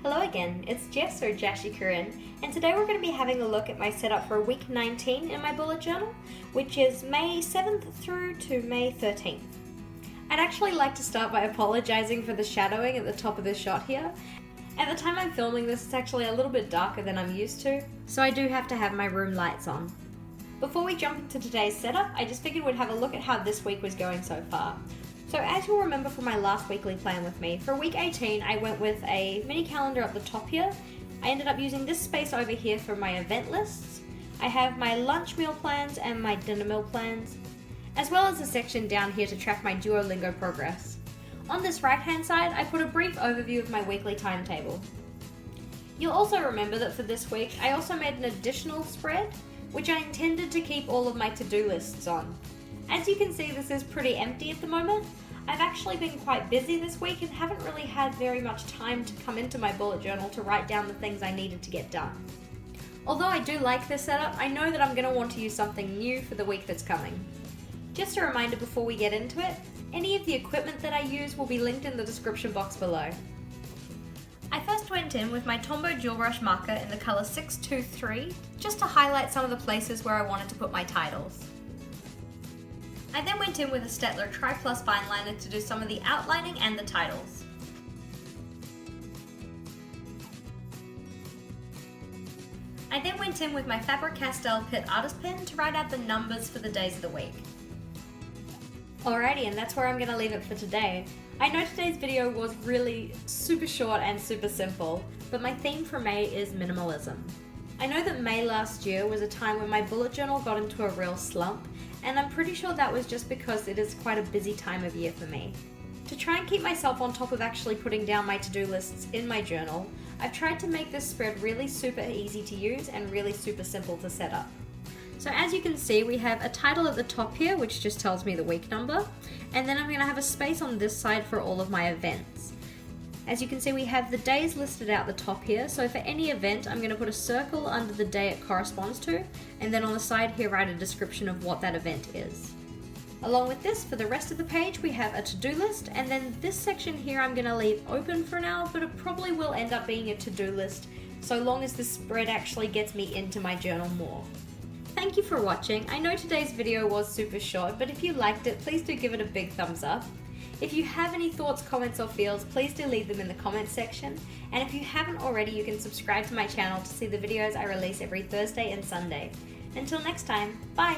Hello again, it's Jess or Jashi Corinne, and today we're going to be having a look at my setup for week 19 in my bullet journal, which is May 7th through to May 13th. I'd actually like to start by apologising for the shadowing at the top of this shot here. At the time I'm filming this, it's actually a little bit darker than I'm used to, so I do have to have my room lights on. Before we jump into today's setup, I just figured we'd have a look at how this week was going so far. So as you'll remember from my last weekly plan with me, for week 18 I went with a mini calendar up the top here. I ended up using this space over here for my event lists. I have my lunch meal plans and my dinner meal plans, as well as a section down here to track my Duolingo progress. On this right hand side, I put a brief overview of my weekly timetable. You'll also remember that for this week, I also made an additional spread, which I intended to keep all of my to-do lists on. As you can see, this is pretty empty at the moment. I've actually been quite busy this week and haven't really had very much time to come into my bullet journal to write down the things I needed to get done. Although I do like this setup, I know that I'm going to want to use something new for the week that's coming. Just a reminder before we get into it, any of the equipment that I use will be linked in the description box below. I first went in with my Tombow Dual Brush marker in the colour 623, just to highlight some of the places where I wanted to put my titles. I then went in with a Staedtler Tri-Plus fine liner to do some of the outlining and the titles. I then went in with my Faber-Castell Pitt Artist Pen to write out the numbers for the days of the week. Alrighty, and that's where I'm going to leave it for today. I know today's video was really super short and super simple, but my theme for May is minimalism. I know that May last year was a time when my bullet journal got into a real slump, and I'm pretty sure that was just because it is quite a busy time of year for me. To try and keep myself on top of actually putting down my to-do lists in my journal, I've tried to make this spread really super easy to use and really super simple to set up. So as you can see, we have a title at the top here, which just tells me the week number, and then I'm going to have a space on this side for all of my events. As you can see, we have the days listed out the top here, so for any event I'm going to put a circle under the day it corresponds to, and then on the side here write a description of what that event is. Along with this, for the rest of the page we have a to-do list, and then this section here I'm going to leave open for now, but it probably will end up being a to-do list so long as this spread actually gets me into my journal more. Thank you for watching. I know today's video was super short, but if you liked it, please do give it a big thumbs up. If you have any thoughts, comments or feels, please do leave them in the comments section. And if you haven't already, you can subscribe to my channel to see the videos I release every Thursday and Sunday. Until next time, bye!